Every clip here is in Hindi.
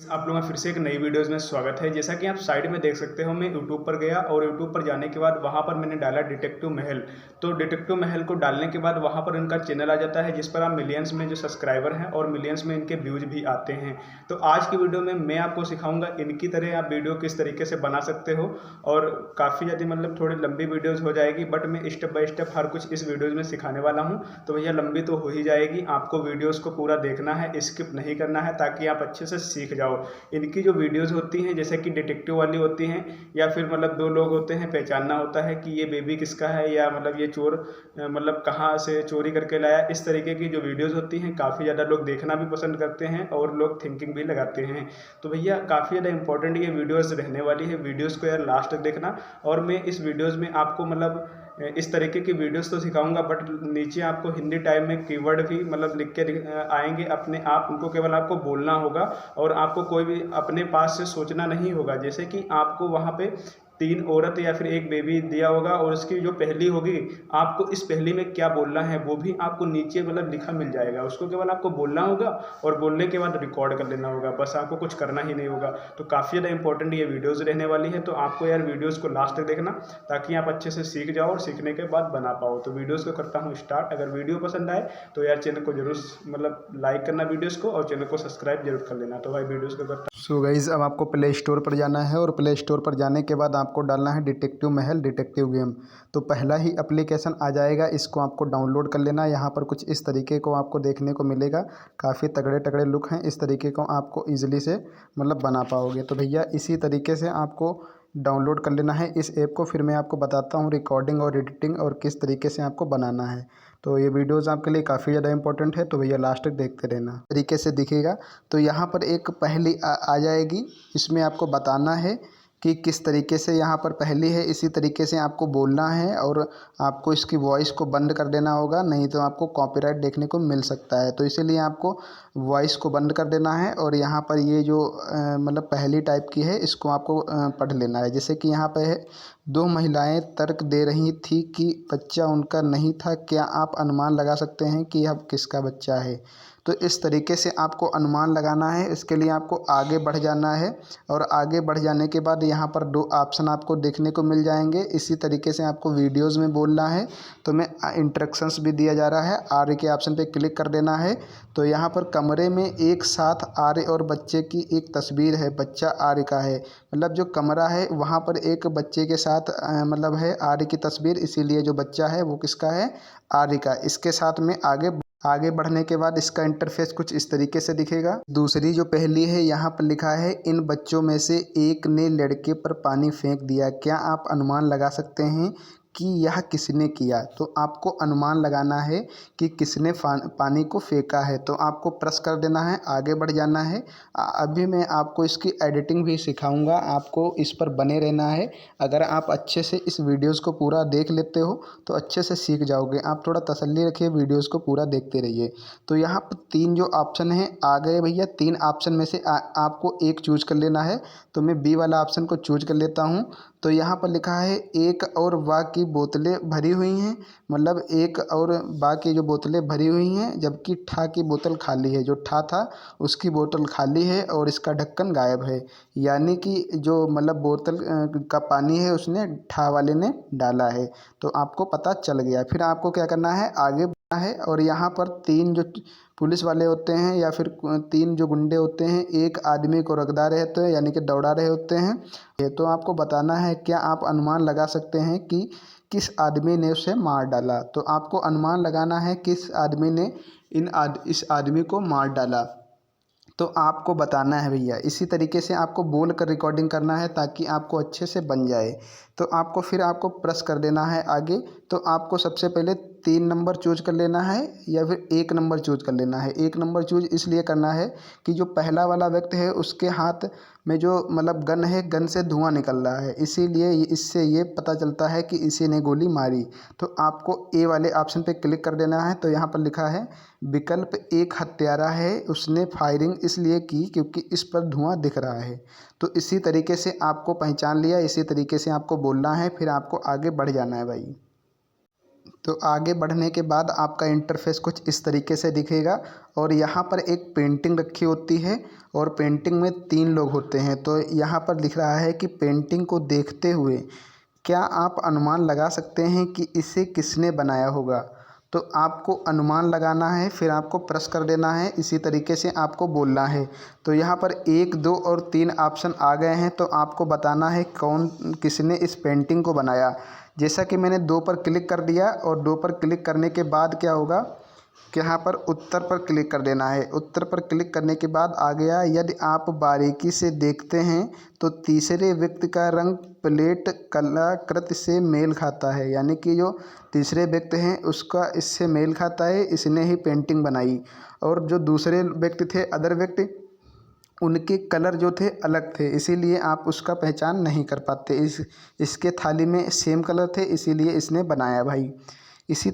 आप लोगों का फिर से एक नई वीडियोज़ में स्वागत है। जैसा कि आप साइड में देख सकते हो, मैं यूट्यूब पर गया और यूट्यूब पर जाने के बाद वहाँ पर मैंने डाला डिटेक्टिव महल। तो डिटेक्टिव महल को डालने के बाद वहाँ पर इनका चैनल आ जाता है, जिस पर आप मिलियंस में जो सब्सक्राइबर हैं और मिलियंस में इनके व्यूज़ भी आते हैं। तो आज की वीडियो में मैं आपको सिखाऊंगा इनकी तरह आप वीडियो किस तरीके से बना सकते हो। और काफ़ी ज़्यादा मतलब थोड़ी लंबी वीडियोज़ हो जाएगी, बट मैं स्टेप बाय स्टेप हर कुछ इस वीडियोज़ में सिखाने वाला हूँ। तो भैया लंबी तो हो ही जाएगी, आपको वीडियोज़ को पूरा देखना है, स्किप नहीं करना है, ताकि आप अच्छे से सीख जाओ। इनकी जो वीडियोस होती हैं, जैसे कि डिटेक्टिव वाली होती हैं, या फिर मतलब दो लोग होते हैं, पहचानना होता है कि ये बेबी किसका है, या मतलब ये चोर मतलब कहाँ से चोरी करके लाया। इस तरीके की जो वीडियोस होती हैं काफ़ी ज़्यादा लोग देखना भी पसंद करते हैं और लोग थिंकिंग भी लगाते हैं। तो भैया काफ़ी ज़्यादा इंपॉर्टेंट ये वीडियोस रहने वाली है। वीडियोस को यार लास्ट तक देखना। और मैं इस वीडियोस में आपको मतलब इस तरीके की वीडियोस तो सिखाऊंगा, बट नीचे आपको हिंदी टाइप में कीवर्ड भी मतलब लिख के आएंगे अपने आप। उनको केवल आपको बोलना होगा और आपको कोई भी अपने पास से सोचना नहीं होगा। जैसे कि आपको वहाँ पे तीन औरत या फिर एक बेबी दिया होगा और उसकी जो पहली होगी, आपको इस पहली में क्या बोलना है वो भी आपको नीचे मतलब लिखा मिल जाएगा। उसको केवल आपको बोलना होगा और बोलने के बाद रिकॉर्ड कर लेना होगा, बस आपको कुछ करना ही नहीं होगा। तो काफ़ी ज़्यादा इंपॉर्टेंट ये वीडियोज़ रहने वाली है। तो आपको यार वीडियोज़ को लास्ट तक देखना, ताकि आप अच्छे से सीख जाओ और सीखने के बाद बना पाओ। तो वीडियोज़ को करता हूँ स्टार्ट। अगर वीडियो पसंद आए तो यार चैनल को जरूर मतलब लाइक करना वीडियोज़ को, और चैनल को सब्सक्राइब जरूर कर लेना। तो भाई वीडियोज़ को करता सो गाइज़ अब आपको प्ले स्टोर पर जाना है और प्ले स्टोर पर जाने के बाद आपको डालना है डिटेक्टिव महल डिटेक्टिव गेम। तो पहला ही एप्लीकेशन आ जाएगा, इसको आपको डाउनलोड कर लेना है। यहाँ पर कुछ इस तरीके को आपको देखने को मिलेगा, काफ़ी तगड़े तगड़े लुक हैं। इस तरीके को आपको ईजिली से मतलब बना पाओगे। तो भैया इसी तरीके से आपको डाउनलोड कर लेना है इस ऐप को। फिर मैं आपको बताता हूँ रिकॉर्डिंग और एडिटिंग और किस तरीके से आपको बनाना है। तो ये वीडियोज़ आपके लिए काफ़ी ज़्यादा इंपॉर्टेंट है, तो भैया लास्ट तक देखते रहना। तरीके से दिखेगा तो यहाँ पर एक पहेली आ जाएगी, इसमें आपको बताना है कि किस तरीके से यहाँ पर पहेली है। इसी तरीके से आपको बोलना है और आपको इसकी वॉइस को बंद कर देना होगा, नहीं तो आपको कॉपीराइट देखने को मिल सकता है। तो इसीलिए आपको वॉइस को बंद कर देना है और यहाँ पर ये जो मतलब पहेली टाइप की है, इसको आपको पढ़ लेना है। जैसे कि यहाँ पे है, दो महिलाएं तर्क दे रही थी कि बच्चा उनका नहीं था, क्या आप अनुमान लगा सकते हैं कि यह किसका बच्चा है। तो इस तरीके से आपको अनुमान लगाना है। इसके लिए आपको आगे बढ़ जाना है और आगे बढ़ जाने के बाद यहाँ पर दो ऑप्शन आपको देखने को मिल जाएंगे। इसी तरीके से आपको वीडियोज़ में बोलना है। तो मैं इंस्ट्रक्शंस भी दिया जा रहा है, आर्य के ऑप्शन पे क्लिक कर देना है। तो यहाँ पर कमरे में एक साथ आर्य और बच्चे की एक तस्वीर है, बच्चा आर्य का है। मतलब जो कमरा है वहाँ पर एक बच्चे के साथ मतलब है आर्य की तस्वीर, इसीलिए जो बच्चा है वो किसका है, आर्य का। इसके साथ में आगे बढ़ने के बाद इसका इंटरफेस कुछ इस तरीके से दिखेगा। दूसरी जो पहेली है, यहाँ पर लिखा है, इन बच्चों में से एक ने लड़के पर पानी फेंक दिया, क्या आप अनुमान लगा सकते हैं कि यह किसने किया। तो आपको अनुमान लगाना है कि किसने पानी को फेंका है। तो आपको प्रेस कर देना है, आगे बढ़ जाना है। अभी मैं आपको इसकी एडिटिंग भी सिखाऊंगा, आपको इस पर बने रहना है। अगर आप अच्छे से इस वीडियोज़ को पूरा देख लेते हो तो अच्छे से सीख जाओगे। आप थोड़ा तसल्ली रखिए, वीडियोज़ को पूरा देखते रहिए। तो यहाँ पर तीन जो ऑप्शन हैं आ गए भैया। तीन ऑप्शन में से आपको एक चूज कर लेना है। तो मैं बी वाला ऑप्शन को चूज कर लेता हूँ। तो यहाँ पर लिखा है, एक और बाकी बोतलें भरी हुई हैं। मतलब एक और बाकी जो बोतलें भरी हुई हैं, जबकि ठा की बोतल खाली है। जो ठा था उसकी बोतल खाली है और इसका ढक्कन गायब है। यानी कि जो मतलब बोतल का पानी है उसने ठा वाले ने डाला है। तो आपको पता चल गया। फिर आपको क्या करना है, आगे बढ़ना है। और यहाँ पर तीन जो पुलिस वाले होते हैं या फिर तीन जो गुंडे होते हैं, एक आदमी को रगड़ा रहे होते हैं यानी कि दौड़ा रहे होते हैं। ये तो आपको बताना है, क्या आप अनुमान लगा सकते हैं कि किस आदमी ने उसे मार डाला। तो आपको अनुमान लगाना है किस आदमी ने इस आदमी को मार डाला। तो आपको बताना है भैया। इसी तरीके से आपको बोल कर रिकॉर्डिंग करना है ताकि आपको अच्छे से बन जाए। तो आपको फिर आपको प्रेस कर देना है आगे। तो आपको सबसे पहले 3 नंबर चूज कर लेना है या फिर 1 नंबर चूज कर लेना है। 1 नंबर चूज इसलिए करना है कि जो पहला वाला व्यक्ति है उसके हाथ में जो मतलब गन है, गन से धुआं निकल रहा है, इसीलिए इससे ये पता चलता है कि इसी ने गोली मारी। तो आपको ए वाले ऑप्शन पे क्लिक कर देना है। तो यहाँ पर लिखा है, विकल्प एक हत्यारा है, उसने फायरिंग इसलिए की क्योंकि इस पर धुआं दिख रहा है। तो इसी तरीके से आपको पहचान लिया, इसी तरीके से आपको बोलना है, फिर आपको आगे बढ़ जाना है भाई। तो आगे बढ़ने के बाद आपका इंटरफेस कुछ इस तरीके से दिखेगा और यहाँ पर एक पेंटिंग रखी होती है और पेंटिंग में 3 लोग होते हैं। तो यहाँ पर लिख रहा है कि पेंटिंग को देखते हुए क्या आप अनुमान लगा सकते हैं कि इसे किसने बनाया होगा। तो आपको अनुमान लगाना है, फिर आपको प्रेस कर देना है, इसी तरीके से आपको बोलना है। तो यहाँ पर 1, 2 और 3 ऑप्शन आ गए हैं, तो आपको बताना है कौन किसने इस पेंटिंग को बनाया। जैसा कि मैंने 2 पर क्लिक कर दिया और 2 पर क्लिक करने के बाद क्या होगा कि यहाँ पर उत्तर पर क्लिक कर देना है। उत्तर पर क्लिक करने के बाद आ गया, यदि आप बारीकी से देखते हैं तो तीसरे व्यक्ति का रंग प्लेट कलाकृति से मेल खाता है, यानी कि जो तीसरे व्यक्ति हैं उसका इससे मेल खाता है, इसने ही पेंटिंग बनाई। और जो दूसरे व्यक्ति थे, अदर व्यक्ति, उनके कलर जो थे अलग थे, इसीलिए आप उसका पहचान नहीं कर पाते। इसके थाली में सेम कलर थे, इसीलिए इसने बनाया भाई। इसी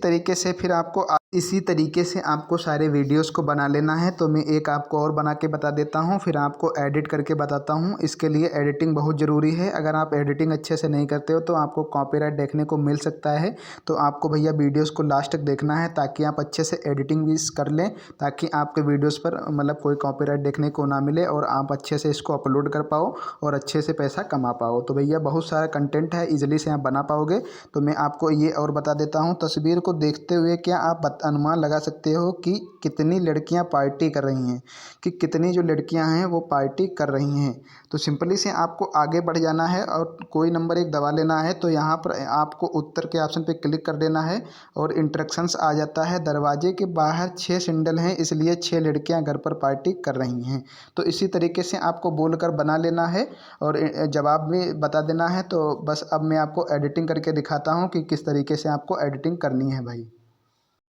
तरीके से आपको सारे वीडियोस को बना लेना है। तो मैं एक आपको और बना के बता देता हूँ, फिर आपको एडिट करके बताता हूँ। इसके लिए एडिटिंग बहुत ज़रूरी है। अगर आप एडिटिंग अच्छे से नहीं करते हो तो आपको कॉपीराइट देखने को मिल सकता है। तो आपको भैया वीडियोस को लास्ट तक देखना है ताकि आप अच्छे से एडिटिंग भी कर लें, ताकि आपके वीडियोज़ पर मतलब कोई कॉपीराइट देखने को ना मिले और आप अच्छे से इसको अपलोड कर पाओ और अच्छे से पैसा कमा पाओ। तो भैया बहुत सारा कंटेंट है, ईजिली से आप बना पाओगे। तो मैं आपको ये और बता देता हूँ, तस्वीर को देखते हुए क्या आप अनुमान लगा सकते हो कि कितनी लड़कियां पार्टी कर रही हैं, कि कितनी जो लड़कियां हैं वो पार्टी कर रही हैं। तो सिंपली से आपको आगे बढ़ जाना है और कोई नंबर 1 दबा लेना है। तो यहाँ पर आपको उत्तर के ऑप्शन पे क्लिक कर देना है और इंस्ट्रक्शंस आ जाता है। दरवाजे के बाहर 6 सिंडल हैं, इसलिए 6 लड़कियां घर पर पार्टी कर रही हैं। तो इसी तरीके से आपको बोलकर बना लेना है और जवाब भी बता देना है। तो बस अब मैं आपको एडिटिंग करके दिखाता हूँ कि किस तरीके से आपको एडिटिंग करनी है भाई।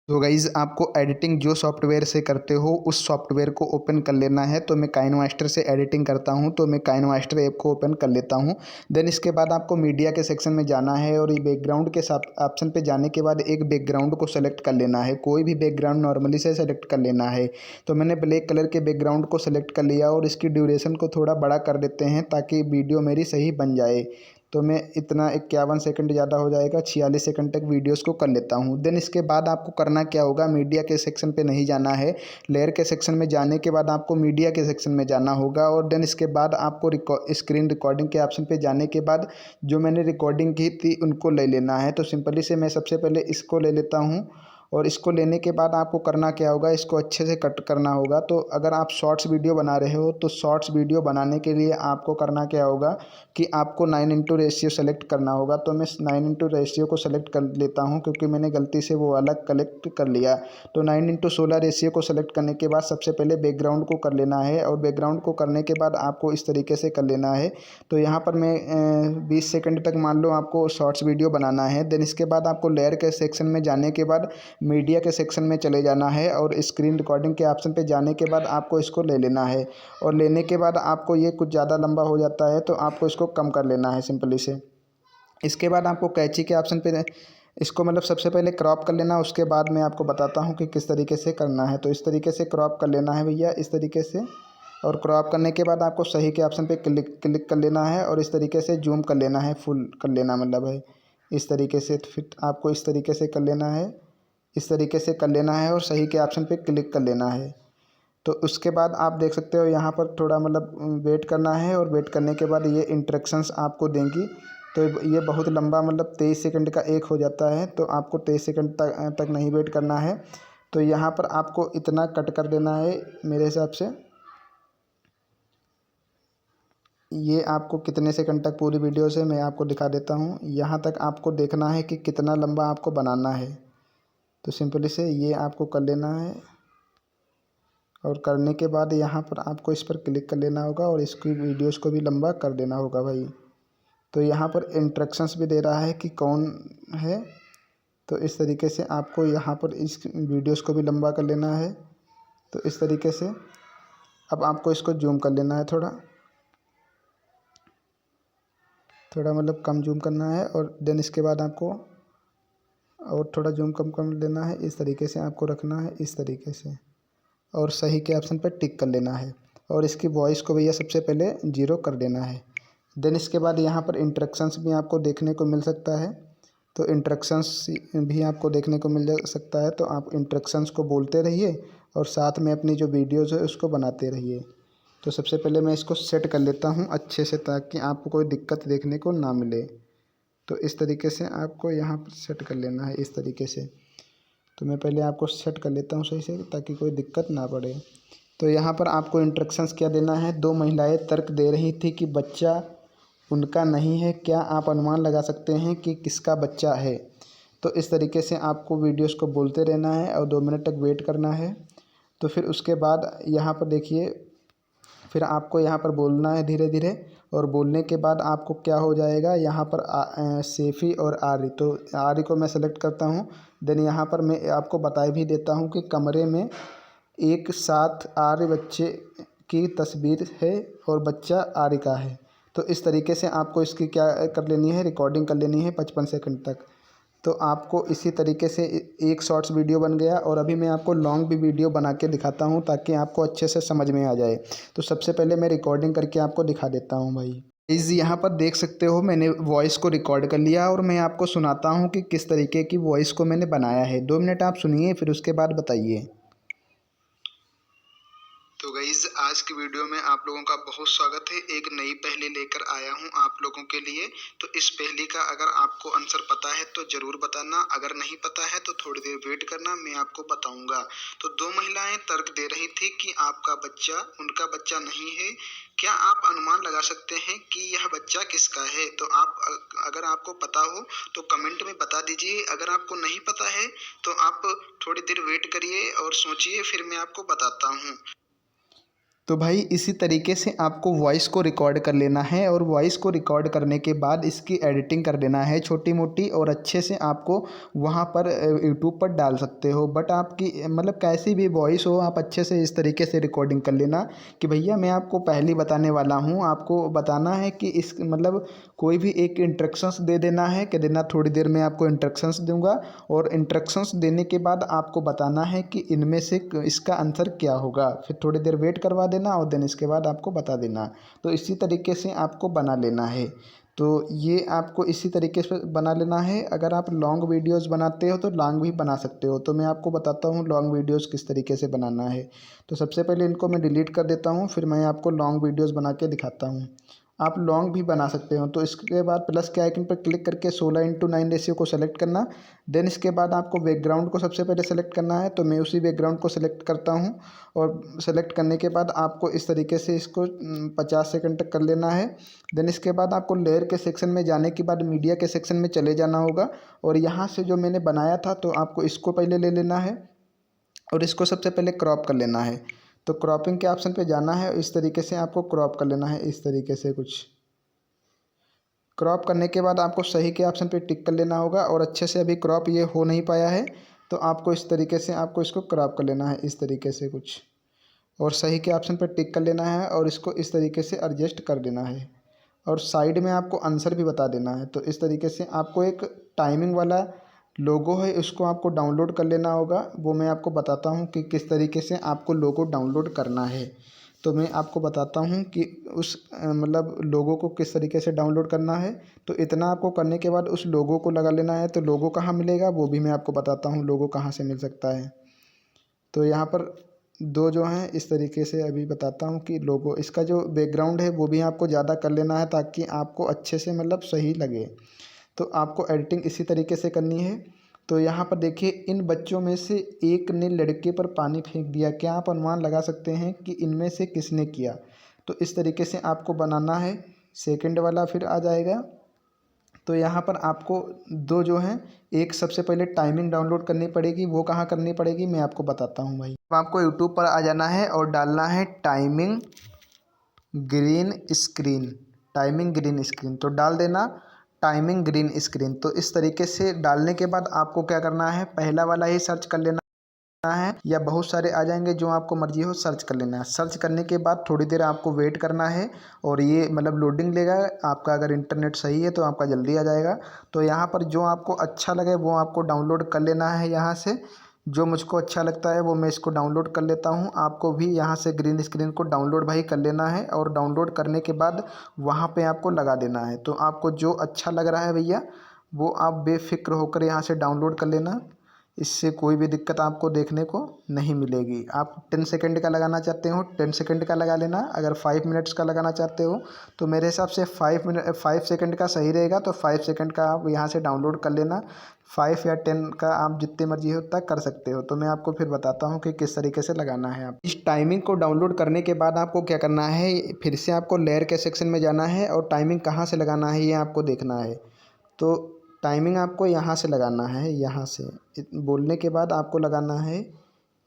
तो गाइज़ आपको एडिटिंग जो सॉफ्टवेयर से करते हो उस सॉफ्टवेयर को ओपन कर लेना है। तो मैं काइनमास्टर से एडिटिंग करता हूं, तो मैं काइनमास्टर ऐप को ओपन कर लेता हूं। देन इसके बाद आपको मीडिया के सेक्शन में जाना है और ये बैकग्राउंड के साथ ऑप्शन पे जाने के बाद एक बैकग्राउंड को सेलेक्ट कर लेना है। कोई भी बैकग्राउंड नॉर्मली से सेलेक्ट कर लेना है। तो मैंने ब्लैक कलर के बैकग्राउंड को सेलेक्ट कर लिया और इसकी ड्यूरेशन को थोड़ा बड़ा कर देते हैं ताकि वीडियो मेरी सही बन जाए। तो मैं इतना 51 सेकंड ज़्यादा हो जाएगा, 46 सेकंड तक वीडियोस को कर लेता हूँ। देन इसके बाद आपको करना क्या होगा, मीडिया के सेक्शन पे नहीं जाना है, लेयर के सेक्शन में जाने के बाद आपको मीडिया के सेक्शन में जाना होगा। और देन इसके बाद आपको स्क्रीन रिकॉर्डिंग के ऑप्शन पे जाने के बाद जो मैंने रिकॉर्डिंग की थी उनको ले लेना है। तो सिंपली से मैं सबसे पहले इसको ले लेता हूँ और इसको लेने के बाद आपको करना क्या होगा, इसको अच्छे से कट करना होगा। तो अगर आप शॉर्ट्स वीडियो बना रहे हो तो शॉर्ट्स वीडियो बनाने के लिए आपको करना क्या होगा कि आपको 9:1 रेशियो सेलेक्ट करना होगा। तो मैं 9:1 रेशियो को सेलेक्ट कर लेता हूं क्योंकि मैंने गलती से वो अलग कलेक्ट कर लिया। तो 9:16 रेशियो को सेलेक्ट करने के बाद सबसे पहले बैकग्राउंड को कर लेना है और बैकग्राउंड को करने के बाद आपको इस तरीके से कर लेना है। तो यहाँ पर मैं 20 सेकेंड तक मान लो आपको शॉर्ट्स वीडियो बनाना है। देन इसके बाद आपको लेयर के सेक्शन में जाने के बाद मीडिया के सेक्शन में चले जाना है और स्क्रीन रिकॉर्डिंग के ऑप्शन पे जाने के बाद आपको इसको ले लेना है। और लेने के बाद आपको ये कुछ ज़्यादा लंबा हो जाता है तो आपको इसको कम कर लेना है सिंपली से। इसके बाद आपको कैची के ऑप्शन पे इसको मतलब सबसे पहले क्रॉप कर लेना, उसके बाद मैं आपको बताता हूँ कि किस तरीके से करना है। तो इस तरीके से क्रॉप कर लेना है भैया, इस तरीके से। और क्रॉप करने के बाद आपको सही के ऑप्शन पे क्लिक कर लेना है और इस तरीके से जूम कर लेना है, फुल कर लेना मतलब है इस तरीके से। फिर आपको इस तरीके से कर लेना है, इस तरीके से कर लेना है और सही के ऑप्शन पे क्लिक कर लेना है। तो उसके बाद आप देख सकते हो यहाँ पर थोड़ा मतलब वेट करना है और वेट करने के बाद ये इंस्ट्रक्शंस आपको देंगी। तो ये बहुत लंबा मतलब 23 सेकंड का एक हो जाता है, तो आपको 23 सेकंड तक नहीं वेट करना है। तो यहाँ पर आपको इतना कट कर देना है मेरे हिसाब से। ये आपको कितने सेकंड तक पूरी वीडियो से मैं आपको दिखा देता हूँ। यहाँ तक आपको देखना है कि कितना लंबा आपको बनाना है। तो सिंपली से ये आपको कर लेना है और करने के बाद यहाँ पर आपको इस पर क्लिक कर लेना होगा और इसकी वीडियोस को भी लंबा कर देना होगा भाई। तो यहाँ पर इंस्ट्रक्शंस भी दे रहा है कि कौन है। तो इस तरीके से आपको यहाँ पर इस वीडियोस को भी लंबा कर लेना है। तो इस तरीके से अब आपको इसको जूम कर लेना है, थोड़ा मतलब कम जूम करना है। और देन इसके बाद आपको और थोड़ा जूम कम लेना है, इस तरीके से आपको रखना है, इस तरीके से। और सही के ऑप्शन पर टिक कर लेना है और इसकी वॉइस को भैया सबसे पहले 0 कर देना है। देन इसके बाद यहाँ पर इंस्ट्रक्शंस भी आपको देखने को मिल सकता है। तो इंस्ट्रक्शंस भी आपको देखने को मिल जा सकता है। तो आप इंस्ट्रक्शंस को बोलते रहिए और साथ में अपनी जो वीडियोज़ है उसको बनाते रहिए। तो सबसे पहले मैं इसको सेट कर लेता हूँ अच्छे से, ताकि आपको कोई दिक्कत देखने को ना मिले। तो इस तरीके से आपको यहाँ पर सेट कर लेना है, इस तरीके से। तो मैं पहले आपको सेट कर लेता हूँ सही से, ताकि कोई दिक्कत ना पड़े। तो यहाँ पर आपको इंस्ट्रक्शंस क्या देना है। 2 महिलाएं तर्क दे रही थी कि बच्चा उनका नहीं है, क्या आप अनुमान लगा सकते हैं कि किसका बच्चा है। तो इस तरीके से आपको वीडियोस को बोलते रहना है और 2 मिनट तक वेट करना है। तो फिर उसके बाद यहाँ पर देखिए, फिर आपको यहाँ पर बोलना है धीरे धीरे, और बोलने के बाद आपको क्या हो जाएगा यहाँ पर सेफ़ी और आर्य। तो आर्य को मैं सेलेक्ट करता हूँ। देन यहाँ पर मैं आपको बता भी देता हूँ कि कमरे में एक साथ आर्य बच्चे की तस्वीर है और बच्चा आर्य का है। तो इस तरीके से आपको इसकी क्या कर लेनी है, रिकॉर्डिंग कर लेनी है 55 सेकंड तक। तो आपको इसी तरीके से एक शॉर्ट्स वीडियो बन गया। और अभी मैं आपको लॉन्ग भी वीडियो बना के दिखाता हूँ, ताकि आपको अच्छे से समझ में आ जाए। तो सबसे पहले मैं रिकॉर्डिंग करके आपको दिखा देता हूँ भाई। यहाँ पर देख सकते हो मैंने वॉइस को रिकॉर्ड कर लिया, और मैं आपको सुनाता हूँ कि किस तरीके की वॉइस को मैंने बनाया है। 2 मिनट आप सुनिए, फिर उसके बाद बताइए। तो गाइस, आज की वीडियो में आप लोगों का बहुत स्वागत है। एक नई पहेली लेकर आया हूं आप लोगों के लिए। तो इस पहेली का अगर आपको आंसर पता है तो जरूर बताना, अगर नहीं पता है तो थोड़ी देर वेट करना, मैं आपको बताऊंगा। तो 2 महिलाएं तर्क दे रही थी कि आपका बच्चा उनका बच्चा नहीं है, क्या आप अनुमान लगा सकते हैं कि यह बच्चा किसका है। तो अगर आपको पता हो तो कमेंट में बता दीजिए, अगर आपको नहीं पता है तो आप थोड़ी देर वेट करिए और सोचिए, फिर मैं आपको बताता हूँ। तो भाई इसी तरीके से आपको वॉइस को रिकॉर्ड कर लेना है, और वॉइस को रिकॉर्ड करने के बाद इसकी एडिटिंग कर देना है छोटी मोटी, और अच्छे से आपको वहाँ पर यूट्यूब पर डाल सकते हो। बट आपकी मतलब कैसी भी वॉइस हो, आप अच्छे से इस तरीके से रिकॉर्डिंग कर लेना कि भैया मैं आपको पहले बताने वाला हूँ। आपको बताना है कि इस मतलब कोई भी एक इंस्ट्रक्शंस दे देना है कि देना, थोड़ी देर में आपको इंस्ट्रक्शंस दूंगा, और इंस्ट्रक्शंस देने के बाद आपको बताना है कि इनमें से इसका आंसर क्या होगा। फिर थोड़ी देर वेट करवा देना, और देन इसके बाद आपको बता देना। तो इसी तरीके से आपको बना लेना है। तो ये आपको इसी तरीके से बना लेना है। अगर आप लॉन्ग वीडियोस बनाते हो तो लॉन्ग भी बना सकते हो। तो मैं आपको बताता हूँ लॉन्ग वीडियोस किस तरीके से बनाना है। तो सबसे पहले इनको मैं डिलीट कर देता हूँ, फिर मैं आपको लॉन्ग वीडियोस बना के दिखाता हूँ। आप लॉन्ग भी बना सकते हो। तो इसके बाद प्लस के आइकन पर क्लिक करके 16:9 रेशियो को सेलेक्ट करना। देन इसके बाद आपको बैकग्राउंड को सबसे पहले सेलेक्ट करना है। तो मैं उसी बैकग्राउंड को सेलेक्ट करता हूँ, और सेलेक्ट करने के बाद आपको इस तरीके से इसको 50 सेकंड तक कर लेना है। देन इसके बाद आपको लेयर के सेक्शन में जाने के बाद मीडिया के सेक्शन में चले जाना होगा, और यहाँ से जो मैंने बनाया था तो आपको इसको पहले ले लेना है, और इसको सबसे पहले क्रॉप कर लेना है। तो क्रॉपिंग के ऑप्शन पे जाना है, इस तरीके से आपको क्रॉप कर लेना है, इस तरीके से कुछ क्रॉप करने के बाद आपको सही के ऑप्शन पे टिक कर लेना होगा। और अच्छे से अभी क्रॉप ये हो नहीं पाया है, तो आपको इस तरीके से आपको इसको क्रॉप कर लेना है, इस तरीके से कुछ, और सही के ऑप्शन पर टिक कर लेना है, और इसको इस तरीके से एडजस्ट कर देना है, और साइड में आपको आंसर भी बता देना है। तो इस तरीके से आपको एक टाइमिंग वाला लोगो है, उसको आपको डाउनलोड कर लेना होगा। वो मैं आपको बताता हूँ कि किस तरीके से आपको लोगो डाउनलोड करना है। तो मैं आपको बताता हूँ कि उस मतलब लोगो को किस तरीके से डाउनलोड करना है। तो इतना आपको करने के बाद उस लोगो को लगा लेना है। तो लोगो कहाँ मिलेगा वो भी मैं आपको बताता हूँ, लोगो कहाँ से मिल सकता है। तो यहाँ पर 2 जो हैं इस तरीके से अभी बताता हूँ कि लोगो, इसका जो बैकग्राउंड है वो भी आपको ज़्यादा कर लेना है, ताकि आपको अच्छे से मतलब सही लगे। तो आपको एडिटिंग इसी तरीके से करनी है। तो यहाँ पर देखिए, इन बच्चों में से एक ने लड़के पर पानी फेंक दिया, क्या आप अनुमान लगा सकते हैं कि इनमें से किसने किया। तो इस तरीके से आपको बनाना है। सेकंड वाला फिर आ जाएगा। तो यहाँ पर आपको 2 जो हैं, एक सबसे पहले टाइमिंग डाउनलोड करनी पड़ेगी। वो कहाँ करनी पड़ेगी मैं आपको बताता हूँ भाई। तो आपको यूट्यूब पर आ जाना है और डालना है timing green screen, timing green screen. तो डाल देना टाइमिंग ग्रीन स्क्रीन। तो इस तरीके से डालने के बाद आपको क्या करना है, पहला वाला ही सर्च कर लेना है, या बहुत सारे आ जाएंगे, जो आपको मर्जी हो सर्च कर लेना है। सर्च करने के बाद थोड़ी देर आपको वेट करना है, और ये मतलब लोडिंग लेगा आपका। अगर इंटरनेट सही है तो आपका जल्दी आ जाएगा। तो यहाँ पर जो आपको अच्छा लगे वो आपको डाउनलोड कर लेना है। यहाँ से जो मुझको अच्छा लगता है वो मैं इसको डाउनलोड कर लेता हूँ। आपको भी यहाँ से ग्रीन स्क्रीन को डाउनलोड भाई कर लेना है, और डाउनलोड करने के बाद वहाँ पे आपको लगा देना है। तो आपको जो अच्छा लग रहा है भैया वो आप बेफिक्र होकर यहाँ से डाउनलोड कर लेना। इससे कोई भी दिक्कत आपको देखने को नहीं मिलेगी। आप 10 सेकंड का लगाना चाहते हो 10 सेकंड का लगा लेना। अगर 5 मिनट्स का लगाना चाहते हो तो मेरे हिसाब से 5 सेकंड का सही रहेगा। तो 5 सेकंड का आप यहाँ से डाउनलोड कर लेना। 5 या 10 का आप जितने मर्जी हो तक कर सकते हो। तो मैं आपको फिर बताता हूँ कि किस तरीके से लगाना है। आप इस टाइमिंग को डाउनलोड करने के बाद आपको क्या करना है, फिर से आपको लेयर के सेक्शन में जाना है और टाइमिंग कहाँ से लगाना है ये आपको देखना है। तो टाइमिंग आपको यहाँ से लगाना है, यहाँ से बोलने के बाद आपको लगाना है।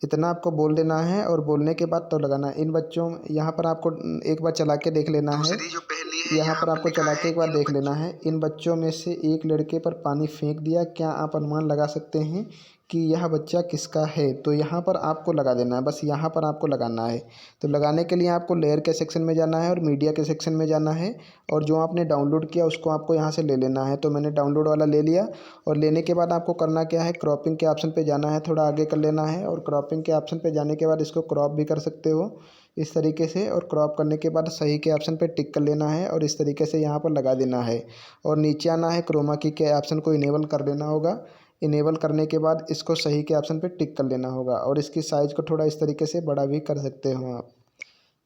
इतना आपको बोल देना है और बोलने के बाद तो लगाना है। इन बच्चों यहाँ पर आपको एक बार चला के देख लेना है। दूसरी जो पहली है यहाँ पर आपको चला के एक बार इन देख लेना है। इन बच्चों में से एक लड़के पर पानी फेंक दिया, क्या आप अनुमान लगा सकते हैं कि यह बच्चा किसका है? तो यहाँ पर आपको लगा देना है, बस यहाँ पर आपको लगाना है। तो लगाने के लिए आपको लेयर के सेक्शन में जाना है और मीडिया के सेक्शन में जाना है और जो आपने डाउनलोड किया उसको आपको यहाँ से ले लेना है। तो मैंने डाउनलोड वाला ले लिया और लेने के बाद आपको करना क्या है, क्रॉपिंग के ऑप्शन पे जाना है, थोड़ा आगे कर लेना है और क्रॉपिंग के ऑप्शन पे जाने के बाद इसको क्रॉप भी कर सकते हो इस तरीके से। और क्रॉप करने के बाद सही के ऑप्शन पे टिक कर लेना है और इस तरीके से यहाँ पर लगा देना है। और नीचे आना है, क्रोमा की के ऑप्शन को इनेबल कर देना होगा। इनेबल करने के बाद इसको सही के ऑप्शन पे टिक कर लेना होगा और इसकी साइज़ को थोड़ा इस तरीके से बड़ा भी कर सकते हो आप।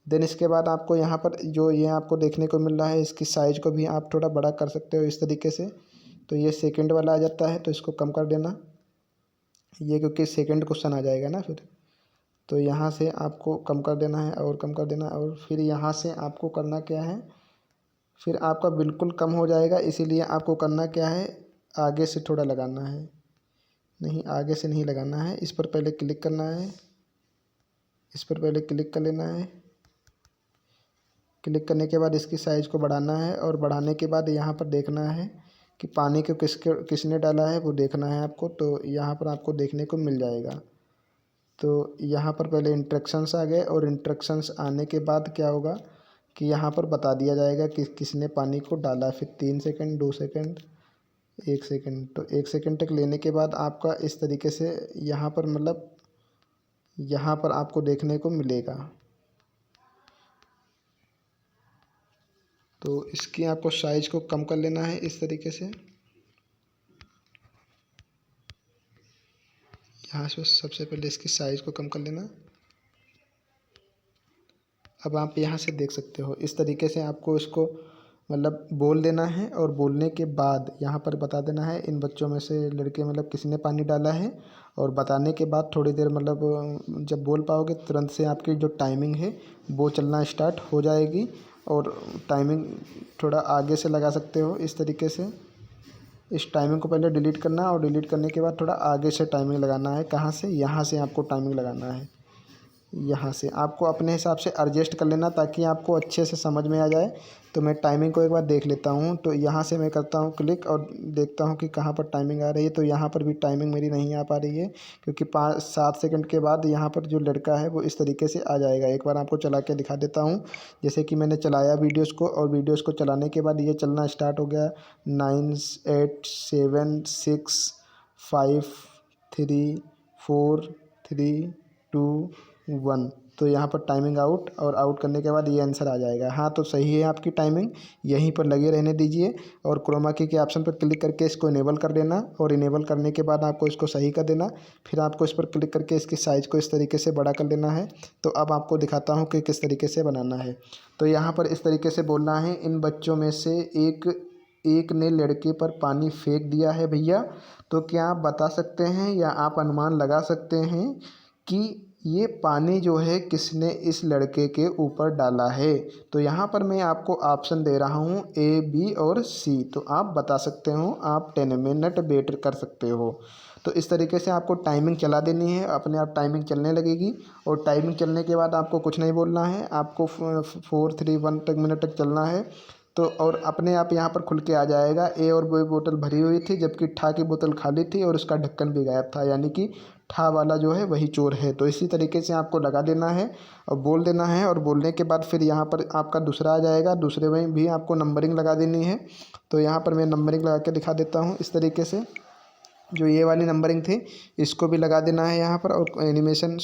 देन इसके बाद आपको यहाँ पर जो ये आपको देखने को मिल रहा है, इसकी साइज़ को भी आप थोड़ा बड़ा कर सकते हो इस तरीके से। तो ये सेकंड वाला आ जाता है तो इसको कम कर देना, ये क्योंकि सेकंड क्वेश्चन आ जाएगा ना फिर। तो यहाँ से आपको कम कर देना है और कम कर देना है और फिर यहाँ से आपको करना क्या है, फिर आपका बिल्कुल कम हो जाएगा। इसीलिए आपको करना क्या है, आगे से थोड़ा लगाना है। नहीं, आगे से नहीं लगाना है, इस पर पहले क्लिक करना है, इस पर पहले क्लिक कर लेना है। क्लिक करने के बाद इसकी साइज़ को बढ़ाना है और बढ़ाने के बाद यहाँ पर देखना है कि पानी को किसने डाला है वो देखना है आपको। तो यहाँ पर आपको देखने को मिल जाएगा। तो यहाँ पर पहले इंस्ट्रक्शंस आ गए और इंस्ट्रक्शंस आने के बाद क्या होगा कि यहाँ पर बता दिया जाएगा कि किसने पानी को डाला। फिर 3 सेकंड, 2 सेकंड, 1 सेकंड। तो 1 सेकंड तक लेने के बाद आपका इस तरीके से यहाँ पर मतलब यहाँ पर आपको देखने को मिलेगा। तो इसकी आपको साइज़ को कम कर लेना है इस तरीके से। यहाँ से सबसे पहले इसकी साइज़ को कम कर लेना। अब आप यहाँ से देख सकते हो इस तरीके से आपको इसको मतलब बोल देना है और बोलने के बाद यहाँ पर बता देना है इन बच्चों में से लड़के मतलब किसने पानी डाला है। और बताने के बाद थोड़ी देर मतलब जब बोल पाओगे तुरंत से आपकी जो टाइमिंग है वो चलना स्टार्ट हो जाएगी। और टाइमिंग थोड़ा आगे से लगा सकते हो इस तरीके से। इस टाइमिंग को पहले डिलीट करना और डिलीट करने के बाद थोड़ा आगे से टाइमिंग लगाना है। कहाँ से, यहाँ से आपको टाइमिंग लगाना है। यहाँ से आपको अपने हिसाब से एडजस्ट कर लेना ताकि आपको अच्छे से समझ में आ जाए। तो मैं टाइमिंग को एक बार देख लेता हूँ। तो यहाँ से मैं करता हूँ क्लिक और देखता हूँ कि कहाँ पर टाइमिंग आ रही है। तो यहाँ पर भी टाइमिंग मेरी नहीं आ पा रही है क्योंकि 7 सेकंड के बाद यहाँ पर जो लड़का है वो इस तरीके से आ जाएगा। एक बार आपको चला के दिखा देता हूँ। जैसे कि मैंने चलाया वीडियोज़ को और वीडियोज़ को चलाने के बाद ये चलना स्टार्ट हो गया। 9 8 7 6 5 3 4 3 2 1। तो यहाँ पर टाइमिंग आउट और आउट करने के बाद ये आंसर आ जाएगा। हाँ, तो सही है आपकी टाइमिंग, यहीं पर लगे रहने दीजिए और क्रोमा की के ऑप्शन पर क्लिक करके इसको इनेबल कर देना और इनेबल करने के बाद आपको इसको सही कर देना। फिर आपको इस पर क्लिक करके इसकी साइज़ को इस तरीके से बड़ा कर देना है। तो अब आपको दिखाता हूँ कि किस तरीके से बनाना है। तो यहाँ पर इस तरीके से बोलना है, इन बच्चों में से एक ने लड़के पर पानी फेंक दिया है भैया। तो क्या आप बता सकते हैं या आप अनुमान लगा सकते हैं कि ये पानी जो है किसने इस लड़के के ऊपर डाला है? तो यहाँ पर मैं आपको ऑप्शन दे रहा हूँ A, B और C। तो आप बता सकते हो, आप 10 मिनट वेट कर सकते हो। तो इस तरीके से आपको टाइमिंग चला देनी है, अपने आप टाइमिंग चलने लगेगी। और टाइमिंग चलने के बाद आपको कुछ नहीं बोलना है, आपको 4 3 1 मिनट तक चलना है। तो और अपने आप यहाँ पर खुल के आ जाएगा। ए और बी बोतल भरी हुई थी जबकि ठा की बोतल खाली थी और उसका ढक्कन भी गायब था, यानी कि ठा वाला जो है वही चोर है। तो इसी तरीके से आपको लगा देना है और बोल देना है और बोलने के बाद फिर यहाँ पर आपका दूसरा आ जाएगा। दूसरे में भी आपको नंबरिंग लगा देनी है। तो यहाँ पर मैं नंबरिंग लगा के दिखा देता हूँ इस तरीके से। जो ये वाली नंबरिंग थी इसको भी लगा देना है यहाँ पर, और एनिमेशन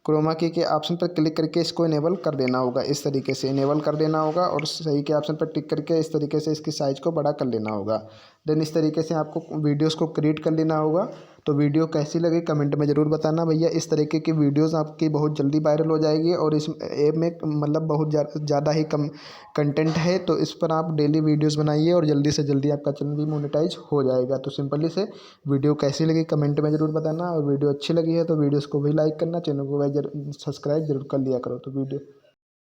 क्रोमा की के ऑप्शन पर क्लिक करके इसको इनेबल कर देना होगा। इस तरीके से इनेबल कर देना होगा और सही के ऑप्शन पर टिक करके इस तरीके से इसकी साइज़ को बड़ा कर लेना होगा। देन इस तरीके से आपको वीडियोस को क्रिएट कर लेना होगा। तो वीडियो कैसी लगी कमेंट में ज़रूर बताना भैया। इस तरीके की वीडियोस आपकी बहुत जल्दी वायरल हो जाएगी और इस ऐप में मतलब बहुत ज़्यादा ही कम कंटेंट है, तो इस पर आप डेली वीडियोस बनाइए और जल्दी से जल्दी आपका चैनल भी मोनेटाइज हो जाएगा। तो सिंपली से वीडियो कैसी लगी कमेंट में ज़रूर बताना, और वीडियो अच्छी लगी है तो वीडियोस को भी लाइक करना, चैनल को भाई सब्सक्राइब जरूर कर लिया करो। तो वीडियो